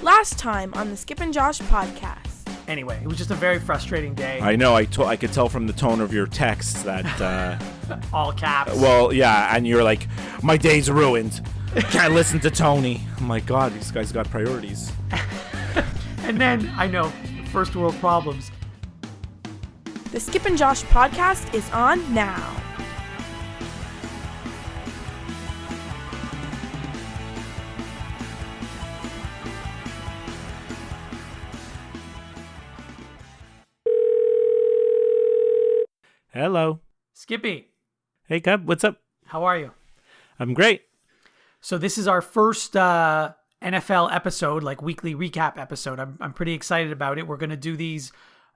Last time on the Skip and Josh podcast. Anyway, it was just a very frustrating day. I know. I could tell from the tone of your texts that. All caps. Well, yeah, and you're like, my day's ruined. Can't listen to Tony. Oh my God, these guys got priorities. And then, I know, first world problems. The Skip and Josh podcast is on now. Hello. Skippy, Hey, Cub. What's up? how are you? I'm great. So this is our first NFL episode, like weekly recap episode. I'm pretty excited about it. We're going to do these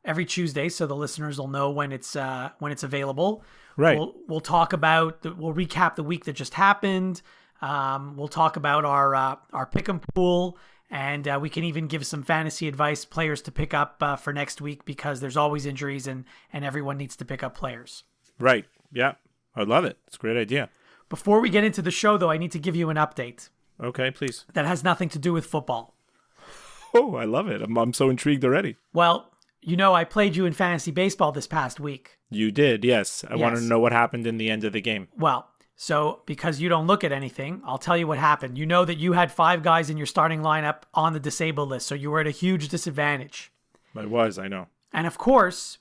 every Tuesday, so the listeners will know when it's available. Right. We'll talk about we'll recap the week that just happened. We'll talk about our pick'em pool, and we can even give some fantasy advice, players to pick up for next week, because there's always injuries and everyone needs to pick up players. Right. Yeah. I love it. It's a great idea. Before we get into the show, though, I need to give you an update Okay, please. that has nothing to do with football. Oh, I love it. I'm so intrigued already. Well, you know, I played you in fantasy baseball this past week. You did, yes. I want to Yes. know what happened in the end of the game. Well, so because you don't look at anything, I'll tell you what happened. You know that you had 5 guys in your starting lineup on the disabled list, so you were at a huge disadvantage. I know. And of course,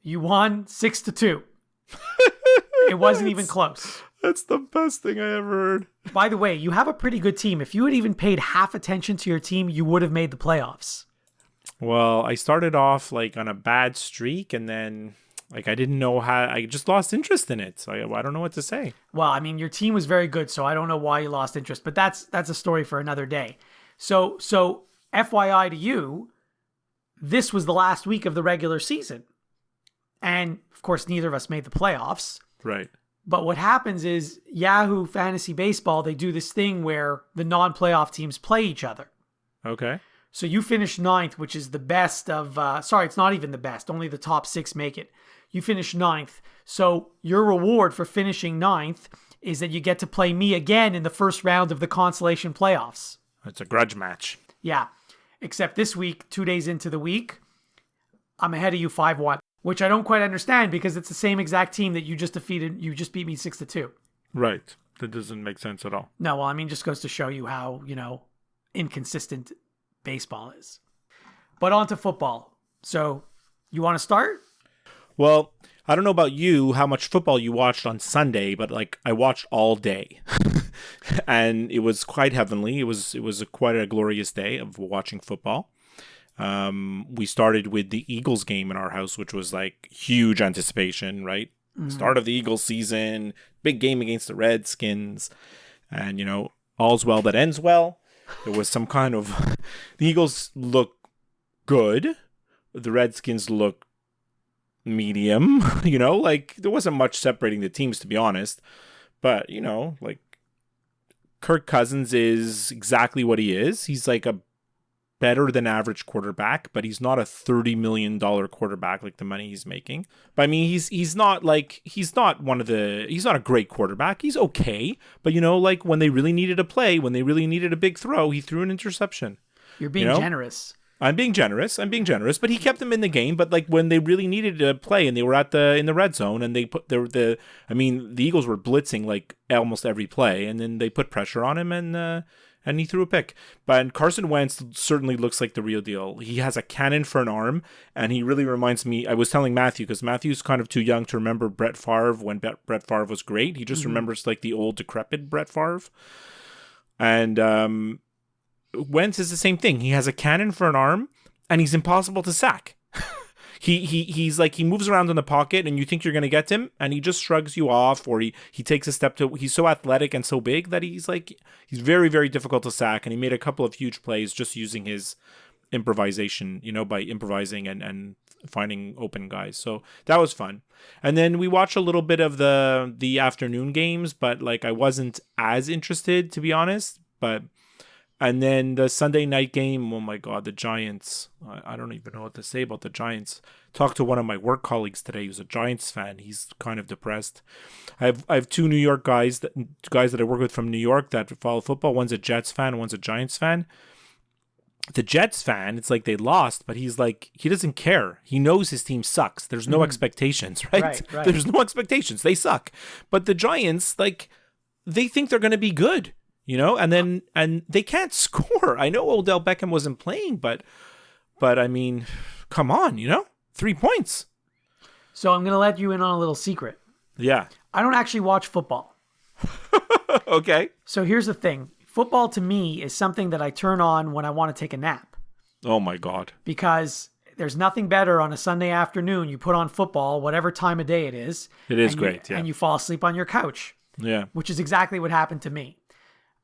you won 6-2. It wasn't even close. That's the best thing I ever heard. By the way, you have a pretty good team. If you had even paid half attention to your team, you would have made the playoffs. Well, I started off like on a bad streak, and then like I didn't know how. I just lost interest in it. So I don't know what to say. Well, I mean, your team was very good, so I don't know why you lost interest, but that's a story for another day. So FYI to you, this was the last week of the regular season. And of course, neither of us made the playoffs. Right. But what happens is Yahoo Fantasy Baseball, they do this thing where the non-playoff teams play each other. Okay. So you finish 9th, which is the best of, it's not even the best. Only the top 6 make it. You finish 9th. So your reward for finishing 9th is that you get to play me again in the first round of the consolation playoffs. It's a grudge match. Yeah. Except this week, 2 days into the week, I'm ahead of you 5-1, which I don't quite understand because it's the same exact team that you just defeated. You just beat me 6-2. Right. That doesn't make sense at all. No, well, I mean, just goes to show you how, inconsistent baseball is. But on to football. So you want to start? Well, I don't know about you, how much football you watched on Sunday, but like I watched all day, and it was quite heavenly. It was quite a glorious day of watching football. We started with the Eagles game in our house, which was like huge anticipation, right? Mm-hmm. Start of the Eagles season, big game against the Redskins, and all's well that ends well. There was some kind of the Eagles look good, the Redskins look medium, like there wasn't much separating the teams, to be honest. But, like Kirk Cousins is exactly what he is. He's like a better than average quarterback, but he's not a $30 million quarterback like the money he's making. But I mean, he's not a great quarterback. He's okay. But like when they really needed a play, when they really needed a big throw, he threw an interception. You're being generous. I'm being generous, but he kept them in the game. But like when they really needed to play and they were in the red zone and they put the Eagles were blitzing like almost every play, and then they put pressure on him and he threw a pick. But Carson Wentz certainly looks like the real deal. He has a cannon for an arm, and he really reminds me, I was telling Matthew, because Matthew's kind of too young to remember Brett Favre when Brett Favre was great. He just remembers like the old decrepit Brett Favre. And Wentz is the same thing. He has a cannon for an arm, and he's impossible to sack. He's like, he moves around in the pocket and you think you're going to get him, and he just shrugs you off, or he takes a step he's so athletic and so big that he's very, very difficult to sack. And he made a couple of huge plays just using his improvisation, by improvising and finding open guys. So that was fun. And then we watched a little bit of the afternoon games, but like I wasn't as interested, to be honest. And then the Sunday night game, oh my God, the Giants. I don't even know what to say about the Giants. Talked to one of my work colleagues today who's a Giants fan. He's kind of depressed. I have two New York guys that I work with from New York that follow football. One's a Jets fan, one's a Giants fan. the Jets fan, it's like they lost, but he's like, he doesn't care. He knows his team sucks. There's no expectations, right? Right. There's no expectations. They suck. But the Giants, like, they think they're going to be good, and they can't score. I know Odell Beckham wasn't playing, but I mean, come on, 3 points. So I'm going to let you in on a little secret. Yeah. I don't actually watch football. Okay. So here's the thing. Football to me is something that I turn on when I want to take a nap. Oh my God. Because there's nothing better on a Sunday afternoon. You put on football, whatever time of day it is. It is great, yeah. And you fall asleep on your couch. Yeah. Which is exactly what happened to me.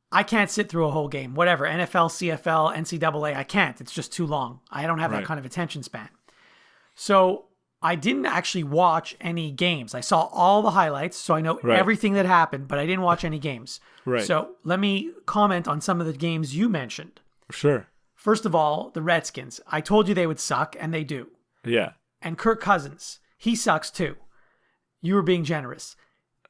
I can't sit through a whole game. Whatever. NFL, CFL, NCAA, I can't. It's just too long. I don't have that kind of attention span. So I didn't actually watch any games. I saw all the highlights, so I know everything that happened, but I didn't watch any games. Right. So let me comment on some of the games you mentioned. Sure. First of all, the Redskins. I told you they would suck, and they do. Yeah. And Kirk Cousins, he sucks too. You were being generous.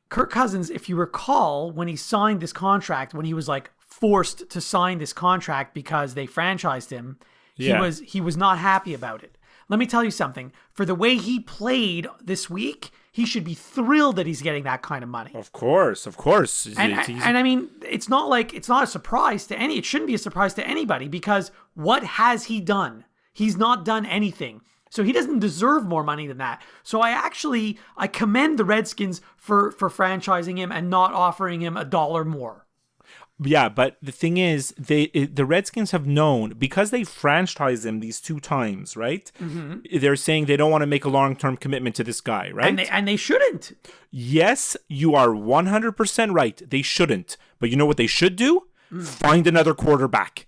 Kirk Cousins, if you recall, when he signed this contract, when he was like forced to sign this contract because they franchised him, he was not happy about it. Let me tell you something. For the way he played this week, he should be thrilled that he's getting that kind of money. Of course. And I mean, it's not a surprise to it shouldn't be a surprise to anybody, because what has he done? He's not done anything. So he doesn't deserve more money than that. So I commend the Redskins for franchising him and not offering him $1 more. Yeah, but the thing is, the Redskins have known, because they franchised him these 2 times, right? Mm-hmm. They're saying they don't want to make a long-term commitment to this guy, right? And they shouldn't. Yes, you are 100% right. They shouldn't. But you know what they should do? Find another quarterback.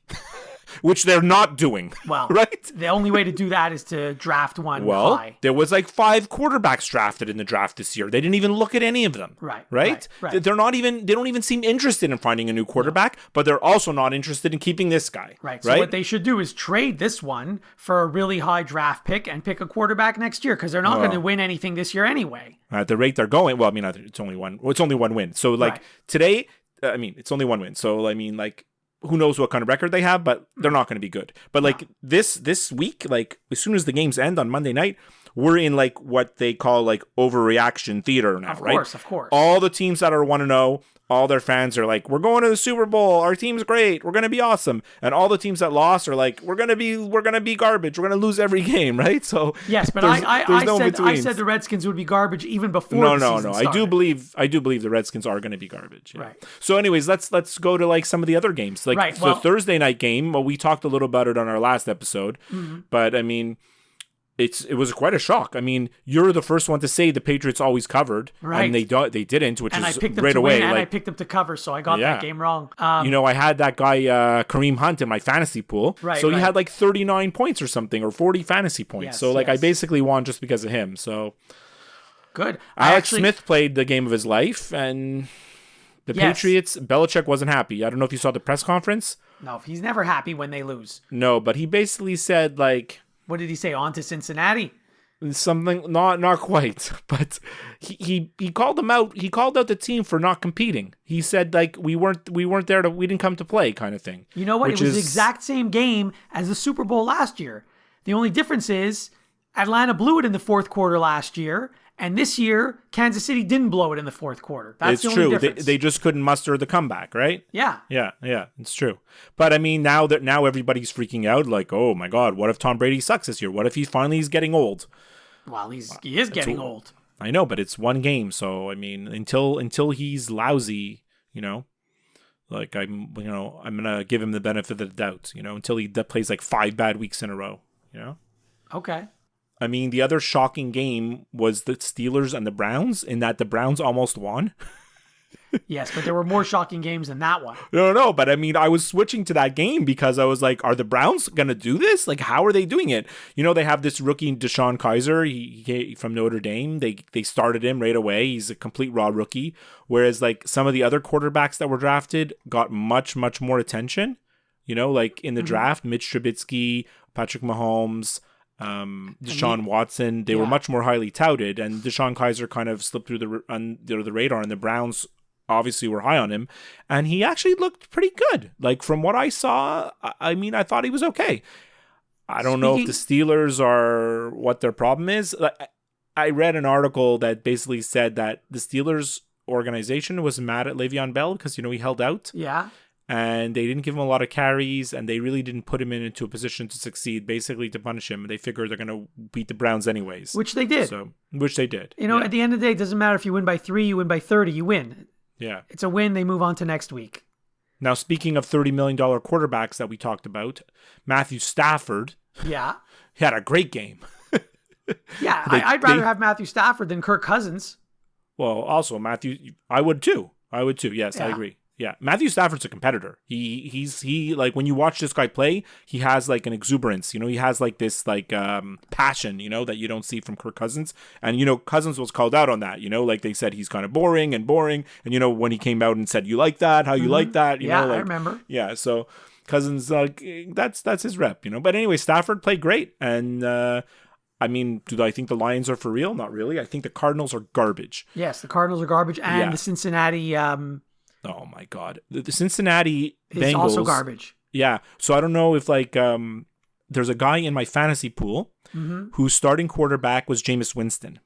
Which they're not doing. Well, right? The only way to do that is to draft one high. There was like 5 quarterbacks drafted in the draft this year. They didn't even look at any of them. Right? Right. They don't even seem interested in finding a new quarterback, but they're also not interested in keeping this guy. Right. So what they should do is trade this one for a really high draft pick and pick a quarterback next year, because they're not going to win anything this year anyway. At the rate they're going, well, I mean, it's only one win. So like today, I mean, it's only one win. So I mean, like, who knows what kind of record they have, but they're not going to be good. But like this week, like as soon as the games end on Monday night, we're in like what they call like overreaction theater now, right? Of course. All the teams that are 1-0, all their fans are like, we're going to the Super Bowl. Our team's great. We're going to be awesome. And all the teams that lost are like, we're going to be garbage. We're going to lose every game, right? So yes, but I said the Redskins would be garbage even before the season started. I do believe the Redskins are going to be garbage. Yeah. Right. So anyways, let's go to like some of the other games. Like the Thursday night game, well, we talked a little about it on our last episode, but I mean, it was quite a shock. I mean, you're the first one to say the Patriots always covered, right? And they didn't, which and is I picked them right to away. Win, and I picked them to cover, so I got that game wrong. I had that guy Kareem Hunt in my fantasy pool, so he had like 39 points or something, or 40 fantasy points. Yes, so I basically won just because of him. So good. Alex Smith played the game of his life, and the Patriots. Belichick wasn't happy. I don't know if you saw the press conference. No, he's never happy when they lose. No, but he basically said like, what did he say? On to Cincinnati. Something not quite, but he called them out. He called out the team for not competing. He said like we weren't there we didn't come to play, kind of thing. You know what? It was the exact same game as the Super Bowl last year. The only difference is Atlanta blew it in the fourth quarter last year, and this year Kansas City didn't blow it in the fourth quarter. That's the only difference. They just couldn't muster the comeback, right? Yeah, it's true. But I mean, now everybody's freaking out, like, oh my God, what if Tom Brady sucks this year? What if he's getting old? Well, he is getting old. I know, but it's one game, so I mean, until he's lousy, like I'm gonna give him the benefit of the doubt, until he plays like 5 bad weeks in a row, Okay. I mean, the other shocking game was the Steelers and the Browns, in that the Browns almost won. Yes, but there were more shocking games than that one. No, but I mean, I was switching to that game because I was like, are the Browns going to do this? Like, how are they doing it? They have this rookie, Deshaun Kaiser, he from Notre Dame. They started him right away. He's a complete raw rookie. Whereas, like, some of the other quarterbacks that were drafted got much, much more attention. Like in the draft, Mitch Trubisky, Patrick Mahomes, Deshaun Watson, they were much more highly touted, and Deshaun Kaiser kind of slipped through the radar, and the Browns obviously were high on him, and he actually looked pretty good. Like from what I saw, I mean, I thought he was okay. I don't know if the Steelers are what their problem is. I read an article that basically said that the Steelers organization was mad at Le'Veon Bell because, he held out. Yeah. And they didn't give him a lot of carries, and they really didn't put him into a position to succeed, basically to punish him. They figure they're going to beat the Browns anyways. Which they did. Which they did. At the end of the day, it doesn't matter if you win by 3, you win by 30, you win. Yeah. It's a win. They move on to next week. Now, speaking of $30 million quarterbacks that we talked about, Matthew Stafford. Yeah. He had a great game. Yeah. I'd rather have Matthew Stafford than Kirk Cousins. Well, also Matthew, I would too. Yes, yeah. I agree. Yeah, Matthew Stafford's a competitor. He like when you watch this guy play, he has like an exuberance. He has like this passion. That you don't see from Kirk Cousins. And Cousins was called out on that. Like they said he's kind of boring. And when he came out and said you like that, how you like that. I remember. Yeah, so Cousins that's his rep. But anyway, Stafford played great. And I mean, do I think the Lions are for real? Not really. I think the Cardinals are garbage. Yes, the Cardinals are garbage, and the Cincinnati. Oh my God, the Cincinnati Bengals is also garbage. Yeah, so I don't know if there's a guy in my fantasy pool whose starting quarterback was Jameis Winston.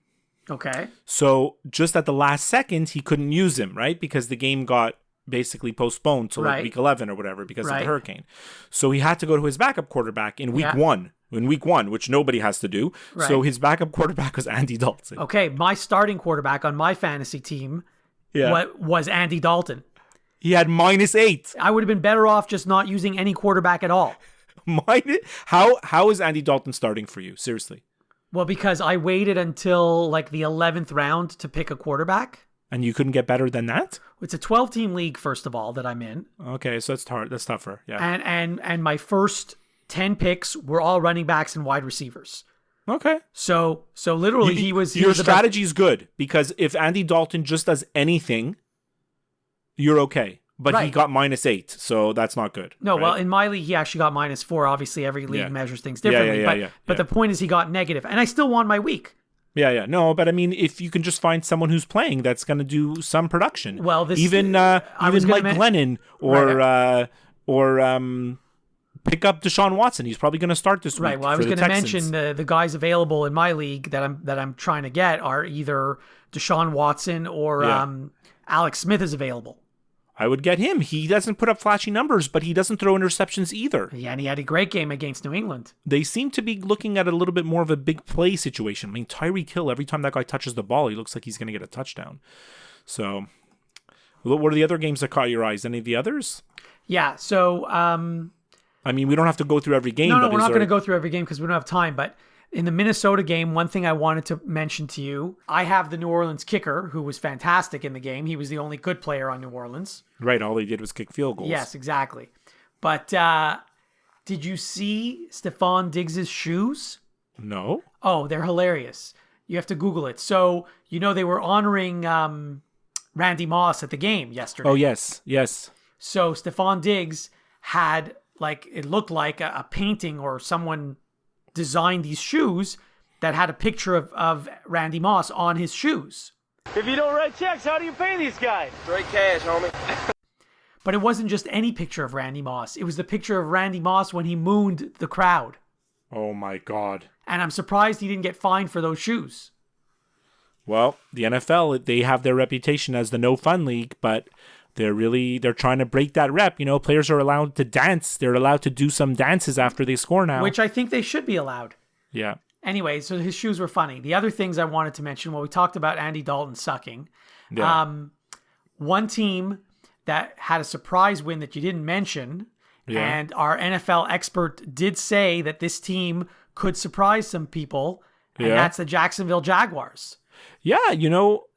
Okay. So just at the last second, he couldn't use him, right? Because the game got basically postponed to week 11 or whatever because of the hurricane. So he had to go to his backup quarterback in week one. In week one, which nobody has to do. Right. So his backup quarterback was Andy Dalton. Okay, my starting quarterback on my fantasy team was Andy Dalton. He had -8. I would have been better off just not using any quarterback at all. How is Andy Dalton starting for you? Seriously. Well, because I waited until the 11th round to pick a quarterback. And you couldn't get better than that? It's a 12-team league, first of all, that I'm in. Okay, so that's hard. That's tougher. Yeah. And my first 10 picks were all running backs and wide receivers. Okay. So literally your strategy is good because if Andy Dalton just does anything, you're okay. But he got -8, so that's not good. No, right? well, in my league, he actually got -4. Obviously, every league measures things differently. But the point is he got negative, and I still won my week. Yeah. No, but I mean, if you can just find someone who's playing that's going to do some production. Well, even Mike Glennon or pick up Deshaun Watson. He's probably going to start this week. Right. Well, I was going to mention the guys available in my league that I'm trying to get are either Deshaun Watson or Alex Smith is available. I would get him. He doesn't put up flashy numbers, but he doesn't throw interceptions either. Yeah, and he had a great game against New England. They seem to be looking at a little bit more of a big play situation. I mean, Tyreek Hill, every time that guy touches the ball, he looks like he's going to get a touchdown. So, what are the other games that caught your eyes? Any of the others? Yeah, so... I mean, we don't have to go through every game. No, we're not going to go through every game because we don't have time, but... In the Minnesota game, one thing I wanted to mention to you, I have the New Orleans kicker who was fantastic in the game. He was the only good player on New Orleans. Right, all he did was kick field goals. Yes, exactly. But did you see Stephon Diggs' shoes? No. Oh, they're hilarious. You have to Google it. So, they were honoring Randy Moss at the game yesterday. Oh, yes. So Stephon Diggs had, it looked like a painting or someone... designed these shoes that had a picture of Randy Moss on his shoes. If you don't write checks, how do you pay these guys? Straight cash, homie. But it wasn't just any picture of Randy Moss. It was the picture of Randy Moss when he mooned the crowd. Oh my God. And I'm surprised he didn't get fined for those shoes. Well, the NFL, they have their reputation as the no fun league, but they're trying to break that rep. Players are allowed to dance. They're allowed to do some dances after they score now. Which I think they should be allowed. Yeah. Anyway, so his shoes were funny. The other things I wanted to mention, we talked about Andy Dalton sucking. Yeah. One team that had a surprise win that you didn't mention, and our NFL expert did say that this team could surprise some people, and that's the Jacksonville Jaguars. Yeah,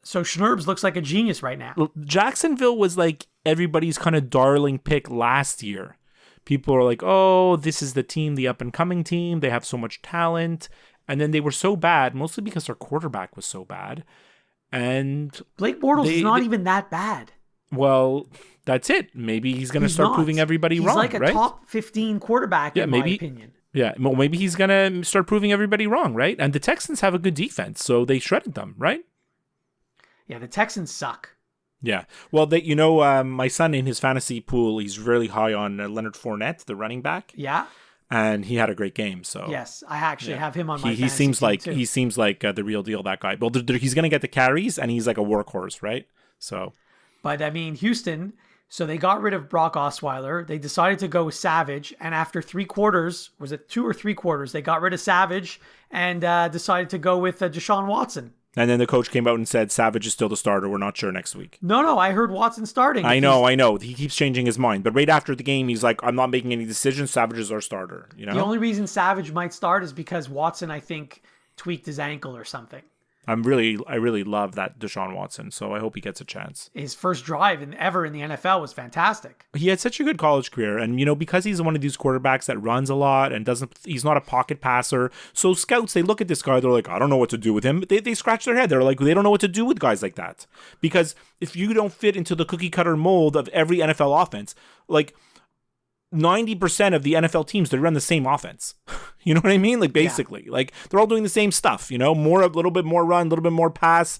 So Schnerbs looks like a genius right now. Jacksonville was everybody's kind of darling pick last year. People are like, oh, this is the team, the up-and-coming team. They have so much talent. And then they were so bad, mostly because their quarterback was so bad. And Blake Bortles is not even that bad. Well, that's it. Maybe he's going to start proving everybody wrong, right? He's like a top 15 quarterback, in my opinion. Yeah, well, maybe he's going to start proving everybody wrong, right? And the Texans have a good defense, so they shredded them, right? Yeah, the Texans suck. Yeah. Well, my son in his fantasy pool, he's really high on Leonard Fournette, the running back. Yeah. And he had a great game. So Yes, I actually have him on my he fantasy seems team like too. he seems like the real deal. That guy. Well, he's going to get the carries, and he's like a workhorse, right? So. But I mean, Houston. So they got rid of Brock Osweiler. They decided to go with Savage, and after 3 quarters, was it 2 or 3 quarters, they got rid of Savage and decided to go with Deshaun Watson. And then the coach came out and said Savage is still the starter. We're not sure next week. No, I heard Watson starting. I know. He keeps changing his mind. But right after the game, he's like, I'm not making any decisions. Savage is our starter. You know? The only reason Savage might start is because Watson, I think, tweaked his ankle or something. I really love that Deshaun Watson, so I hope he gets a chance. His first drive ever in the NFL was fantastic. He had such a good college career, and because he's one of these quarterbacks that runs a lot and he's not a pocket passer. So scouts, they look at this guy, they're like, I don't know what to do with him. They scratch their head. They're like, they don't know what to do with guys like that, because if you don't fit into the cookie cutter mold of every NFL offense, like 90% of the NFL teams, they run the same offense. You know what I mean? Like basically, like they're all doing the same stuff, a little bit more run, a little bit more pass,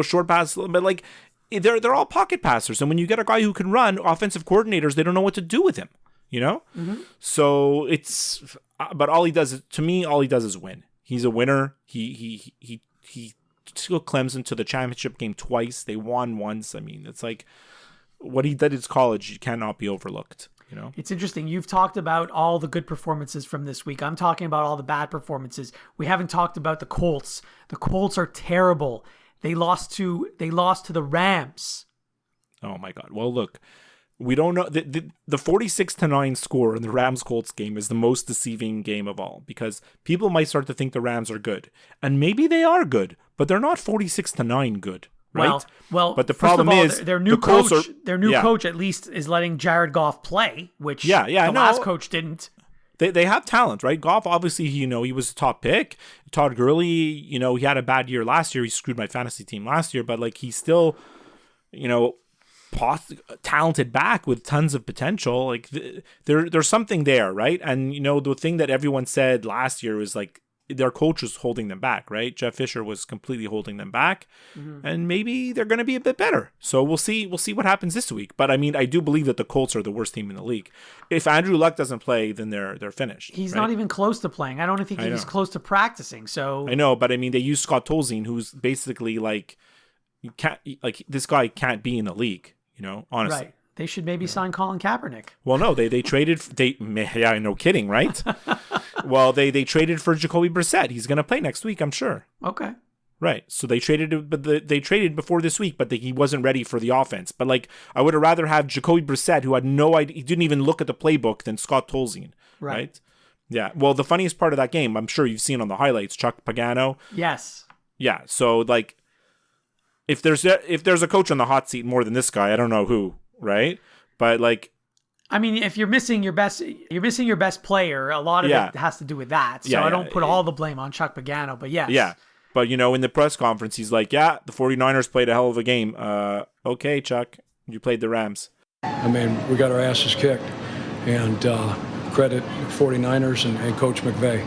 short pass, but like they're all pocket passers. And when you get a guy who can run, offensive coordinators, they don't know what to do with him, Mm-hmm. So but all he does is win. He's a winner. He took Clemson to the championship game twice. They won once. I mean, it's like what he did in college cannot be overlooked. It's interesting. You've talked about all the good performances from this week. I'm talking about all the bad performances. We haven't talked about the Colts. The Colts are terrible. They lost to the Rams. Oh my God. Well, look, we don't know the 46-9 score in the Rams-Colts game is the most deceiving game of all, because people might start to think the Rams are good, and maybe they are good, but they're not 46-9 good. Right. Well, but the problem is their new coach at least is letting Jared Goff play, which the last coach didn't. They have talent, right? Goff, obviously, he was a top pick. Todd Gurley, he had a bad year last year. He screwed my fantasy team last year, but like he's still, talented back with tons of potential. Like there's something there, right? And the thing that everyone said last year was like, their coach was holding them back, right? Jeff Fisher was completely holding them back, and maybe they're going to be a bit better. So we'll see what happens this week. But I mean, I do believe that the Colts are the worst team in the league. If Andrew Luck doesn't play, then they're finished. He's not even close to playing. I don't think he's close to practicing. So I know, but I mean, they use Scott Tolzien, who's basically like, this guy can't be in the league. Honestly. Right. They should maybe sign Colin Kaepernick. Well, no, they traded. No kidding, right? Well, they traded for Jacoby Brissett. He's going to play next week, I'm sure. Okay. Right. So they traded, but they traded before this week, but he wasn't ready for the offense. But like, I would have rather have Jacoby Brissett, who had no idea, he didn't even look at the playbook, than Scott Tolzien. Right. Yeah. Well, the funniest part of that game, I'm sure you've seen on the highlights, Chuck Pagano. Yes. Yeah. So like, if there's a coach on the hot seat more than this guy, I don't know who. Right. But like, I mean, if you're missing your best player, a lot of it has to do with that. So I don't put all the blame on Chuck Pagano, but yes. Yeah. But, in the press conference, he's like, the 49ers played a hell of a game. Okay, Chuck, you played the Rams. I mean, we got our asses kicked. And credit 49ers and Coach McVay.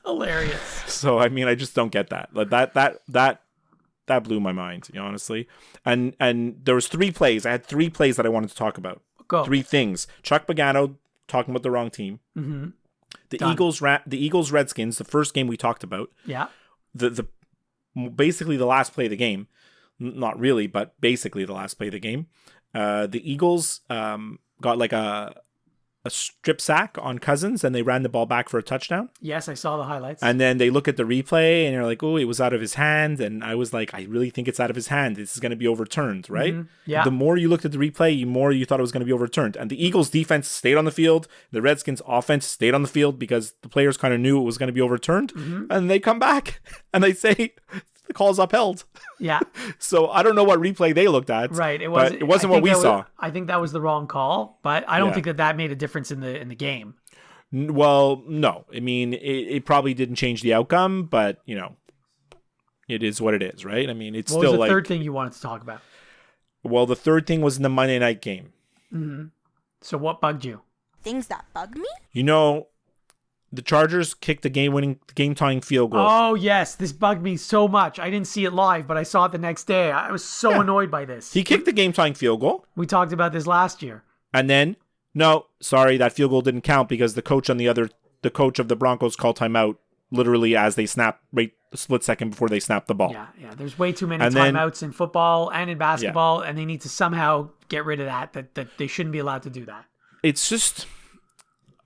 Hilarious. So, I mean, I just don't get that. Like that blew my mind, honestly. And there was 3 plays. I had 3 plays that I wanted to talk about. Go. 3 things. Chuck Pagano talking about the wrong team. Mm-hmm. The Eagles Redskins, the first game we talked about. Yeah. The basically the last play of the game. Not really, but basically the last play of the game. The Eagles got like a strip sack on Cousins, and they ran the ball back for a touchdown. Yes, I saw the highlights. And then they look at the replay, and you're like, oh, it was out of his hand. And I was like, I really think it's out of his hand. This is going to be overturned, right? Mm-hmm. Yeah. The more you looked at the replay, the more you thought it was going to be overturned. And the Eagles defense stayed on the field. The Redskins offense stayed on the field because the players kind of knew it was going to be overturned. Mm-hmm. And they come back and they say, the call's upheld. Yeah. So I don't know what replay they looked at. Right. It wasn't what we saw. I think that was the wrong call, but I don't think that made a difference in the game. Well, no. I mean, it probably didn't change the outcome, but it is what it is, right? I mean, it's what still was the like third thing you wanted to talk about? Well, the third thing was in the Monday night game. Mm-hmm. So what bugged you? Things that bug me? the Chargers kicked the game-tying field goal. Oh, yes. This bugged me so much. I didn't see it live, but I saw it the next day. I was so annoyed by this. He kicked the game-tying field goal. We talked about this last year. And then, no, sorry, that field goal didn't count because the coach of the Broncos called timeout literally as they snapped, right, a split second before they snapped the ball. Yeah. There's way too many And then- timeouts in football and in basketball, and they need to somehow get rid of that they shouldn't be allowed to do that. It's just,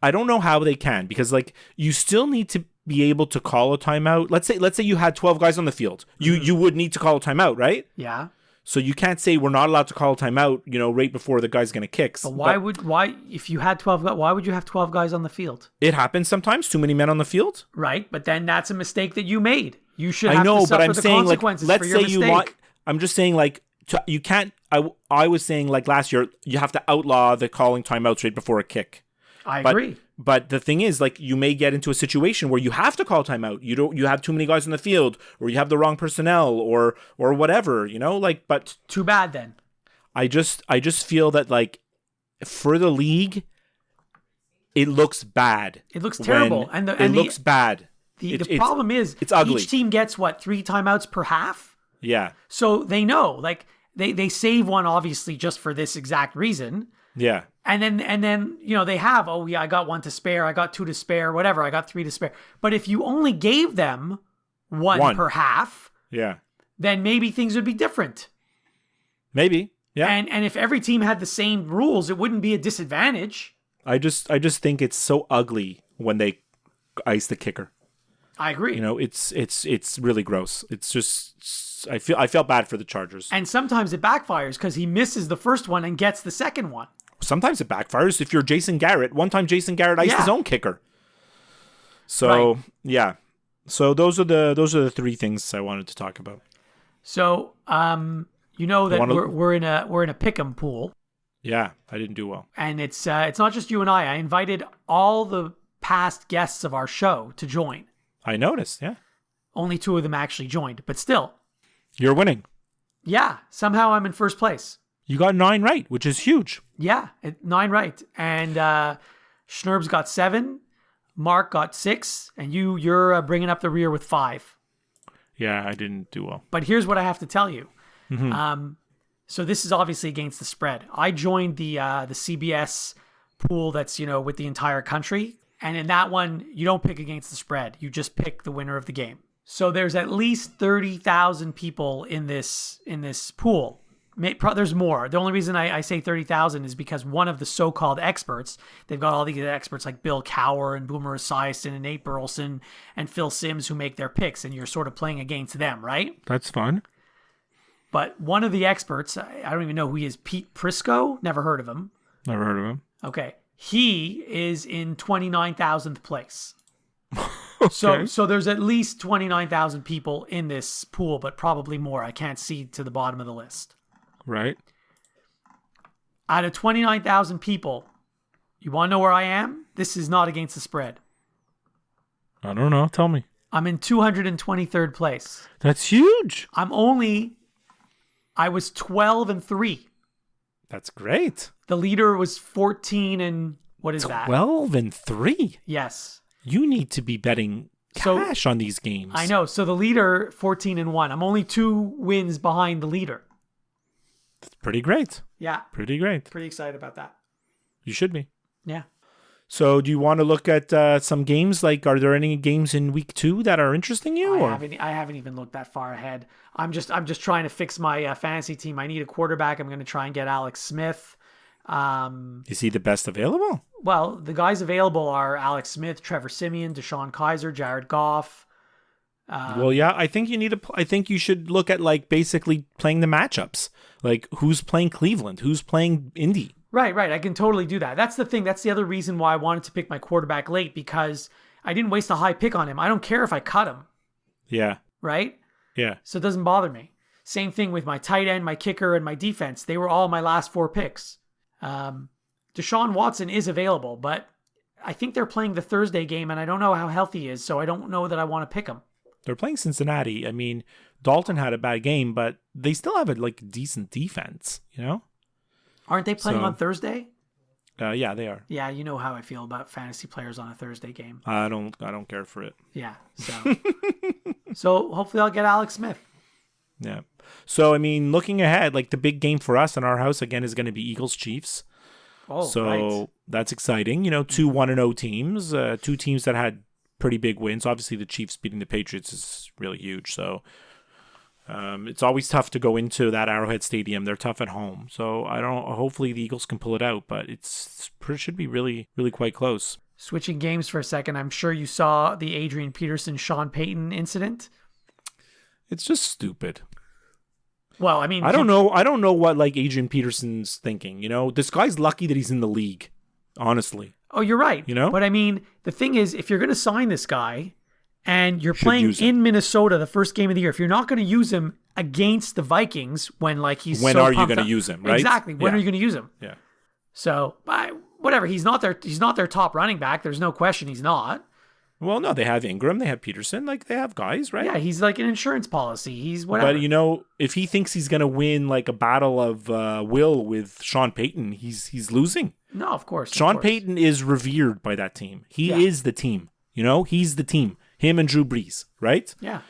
I don't know how they can, because like you still need to be able to call a timeout. Let's say you had 12 guys on the field. You would need to call a timeout, right? Yeah. So you can't say we're not allowed to call a timeout, right before the guy's going to kick. But if you had 12 guys, why would you have 12 guys on the field? It happens sometimes, too many men on the field. Right, but then that's a mistake that you made. You should have to suffer but I'm the saying like consequences let's for your say mistake. you want, I'm just saying like you can't I was saying like last year you have to outlaw the calling timeouts right before a kick. I agree. But the thing is, like, you may get into a situation where you have to call timeout. You have too many guys on the field, or you have the wrong personnel, or whatever, but Too bad then. I just feel that like for the league, it looks bad. It looks terrible. It looks bad. The problem is it's ugly. Each team gets 3 timeouts per half? Yeah. So they know, like they save one obviously just for this exact reason. Yeah. And then they have, I got 1 to spare, I got 2 to spare, whatever, I got 3 to spare. But if you only gave them one per half, yeah, then maybe things would be different. Maybe. Yeah. And if every team had the same rules, it wouldn't be a disadvantage. I just think it's so ugly when they ice the kicker. I agree. It's really gross. It's just I felt bad for the Chargers. And sometimes it backfires because he misses the first one and gets the second one. Sometimes it backfires. If you're Jason Garrett, one time Jason Garrett iced his own kicker. So Right. yeah. So those are the 3 things I wanted to talk about. So that we're in a pick'em pool, Yeah, I didn't do well. and it's not just you and I. I invited all the past guests of our show to join. I noticed. Yeah, Only 2 of them actually joined, but still, you're winning. yeah. Somehow I'm in first place. You got 9 right, which is huge. Yeah, 9 right, and Schnerb's got 7, Mark got 6, and you're bringing up the rear with 5. Yeah, I didn't do well. But here's what I have to tell you. So this is obviously against the spread. I joined the CBS pool that's with the entire country, and in that one you don't pick against the spread. You just pick the winner of the game. So there's at least 30,000 people in this pool. There's more. The only reason I say 30,000 is because one of the so-called experts, they've got all these experts like Bill Cower and Boomer Esiason and Nate Burleson and Phil Simms who make their picks, and you're sort of playing against them, right? That's fun. But one of the experts, I don't even know who he is, Pete Prisco, never heard of him. Never heard of him. Okay. He is in 29,000th place. Okay. So there's at least 29,000 people in this pool, but probably more. I can't see to the bottom of the list. Right. Out of 29,000 people, you want to know where I am? This is not against the spread. I don't know. Tell me. I'm in 223rd place. That's huge. I was 12-3. That's great. The leader was 14 and what is that? 12-3. Yes. You need to be betting cash on these games. I know. So the leader 14-1. I'm only 2 wins behind the leader. That's pretty great. Yeah. Pretty great. Pretty excited about that. You should be. Yeah. So do you want to look at some games? Like, are there any games in week 2 that are interesting you? I haven't even looked that far ahead. I'm just trying to fix my fantasy team. I need a quarterback. I'm going to try and get Alex Smith. Is he the best available? Well, the guys available are Alex Smith, Trevor Siemian, Deshaun Kaiser, Jared Goff. Well, yeah, I think you should look at like basically playing the matchups. Like who's playing Cleveland, who's playing Indy. Right. I can totally do that. That's the thing. That's the other reason why I wanted to pick my quarterback late, because I didn't waste a high pick on him. I don't care if I cut him. Yeah. Right? Yeah. So it doesn't bother me. Same thing with my tight end, my kicker, and my defense. They were all my last 4 picks. Deshaun Watson is available, but I think they're playing the Thursday game, and I don't know how healthy he is, so I don't know that I want to pick him. They're playing Cincinnati. I mean, Dalton had a bad game, but they still have a decent defense, Aren't they playing on Thursday? Yeah, they are. Yeah, you know how I feel about fantasy players on a Thursday game. I don't care for it. Yeah, so hopefully I'll get Alex Smith. Yeah. So, I mean, looking ahead, like the big game for us in our house again is going to be Eagles-Chiefs. Oh, so right. that's exciting. You know, 2 1-0 teams, 2 teams that had pretty big wins. Obviously, the Chiefs beating the Patriots is really huge. So it's always tough to go into that Arrowhead Stadium. They're tough at home. So hopefully the Eagles can pull it out, but it should be really, really quite close. Switching games for a second, I'm sure you saw the Adrian Peterson, Sean Payton incident. It's just stupid. Well, I mean, I don't know what like Adrian Peterson's thinking. You know, this guy's lucky that he's in the league. Honestly. Oh, you're right. You know? But I mean, the thing is, if you're going to sign this guy and you're Should playing use him. in Minnesota the first game of the year, if you're not going to use him against the Vikings when like he's When so are you pumped gonna up- use him, right? Exactly. When Yeah. are you going to use him? Yeah. So, whatever. He's not their top running back. There's no question he's not. Well, no, they have Ingram, they have Peterson, like they have guys, right? Yeah, he's like an insurance policy. He's whatever. But you know, if he thinks he's gonna win like a battle of will with Sean Payton, he's losing. No, of course. Sean Payton is revered by that team. He Yeah. is the team. You know, he's the team. Him and Drew Brees, right? Yeah.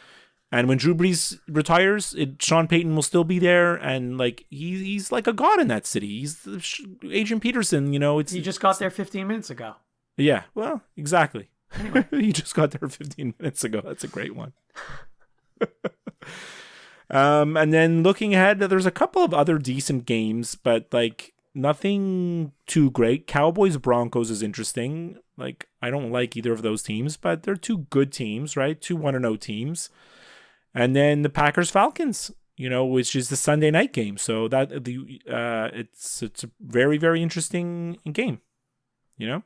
And when Drew Brees retires, Sean Payton will still be there, and like he's like a god in that city. He's Adrian Peterson. You know, He just got there 15 minutes ago. yeah. Well, exactly. He just got there 15 minutes ago. That's a great one. And then looking ahead, there's a couple of other decent games, but like nothing too great. Cowboys Broncos is interesting. Like I don't like either of those teams, but they're 2 good teams, right? 2 1-0 teams. And then the Packers Falcons, you know, which is the Sunday night game. So that it's a very, very interesting game. You know?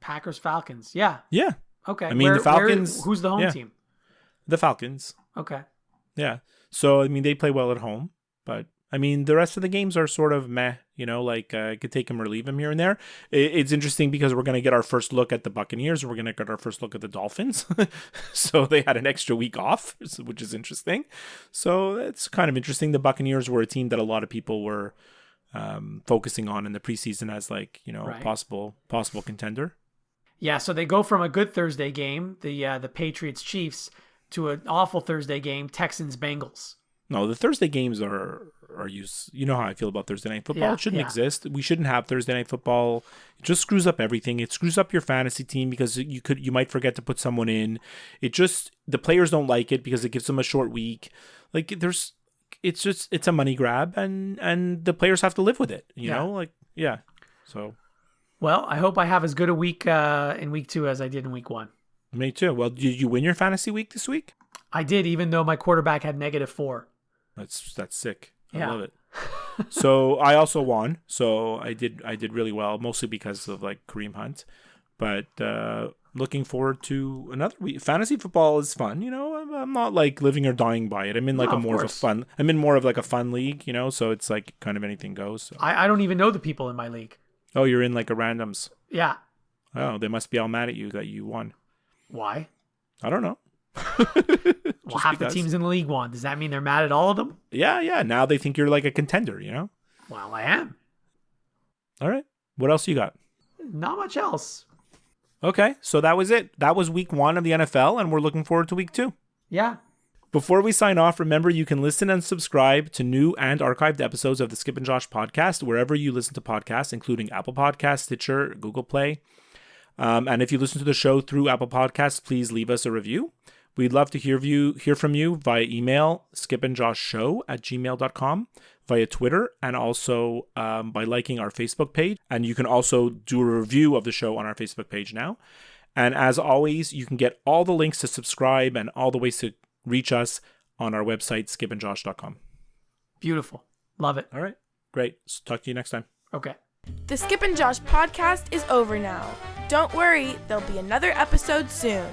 Packers Falcons. Yeah. Yeah. Okay. I mean, the Falcons. Who's the home yeah. team? The Falcons. Okay. Yeah. So, I mean, they play well at home, but I mean, the rest of the games are sort of meh, you know, like I could take them or leave them here and there. It's interesting because we're going to get our first look at the Buccaneers. We're going to get our first look at the Dolphins. So they had an extra week off, which is interesting. So it's kind of interesting. The Buccaneers were a team that a lot of people were focusing on in the preseason as like, you know, Right. possible contender. Yeah, so they go from a good Thursday game, the Patriots Chiefs, to an awful Thursday game, Texans Bengals. No, the Thursday games are used. You know how I feel about Thursday night football. Yeah, It shouldn't yeah. exist. We shouldn't have Thursday night football. It just screws up everything. It screws up your fantasy team because you might forget to put someone in. The players don't like it because it gives them a short week. Like it's a money grab and the players have to live with it. You Yeah. know, like yeah. So Well, I hope I have as good a week in week 2 as I did in week 1. me too. Well, did you win your fantasy week this week? I did, even though my quarterback had -4. That's sick. I Yeah. love it. So I also won. So I did really well, mostly because of like Kareem Hunt. But looking forward to another week. Fantasy football is fun, you know. I'm not like living or dying by it. I'm in like No, a of more of a course. fun. I'm in more of like a fun league, you know. So it's like kind of anything goes. So. I don't even know the people in my league. Oh, you're in like a randoms. Yeah. Oh, they must be all mad at you that you won. Why? I don't know. Well, half the teams in the league won. Does that mean they're mad at all of them? Yeah. Now they think you're like a contender, you know. Well, I am. All right. What else you got? Not much else. Okay, so that was it. That was week 1 of the NFL, and we're looking forward to week 2. Yeah. Before we sign off, remember you can listen and subscribe to new and archived episodes of the Skip and Josh podcast wherever you listen to podcasts, including Apple Podcasts, Stitcher, Google Play. And if you listen to the show through Apple Podcasts, please leave us a review. We'd love to hear from you via email, skipandjoshshow@gmail.com, via Twitter, and also by liking our Facebook page. And you can also do a review of the show on our Facebook page now. And as always, you can get all the links to subscribe and all the ways to reach us on our website, skipandjosh.com. Beautiful. Love it. All right, great. So talk to you next time. Okay. The Skip and Josh podcast is over now. Don't worry, there'll be another episode soon.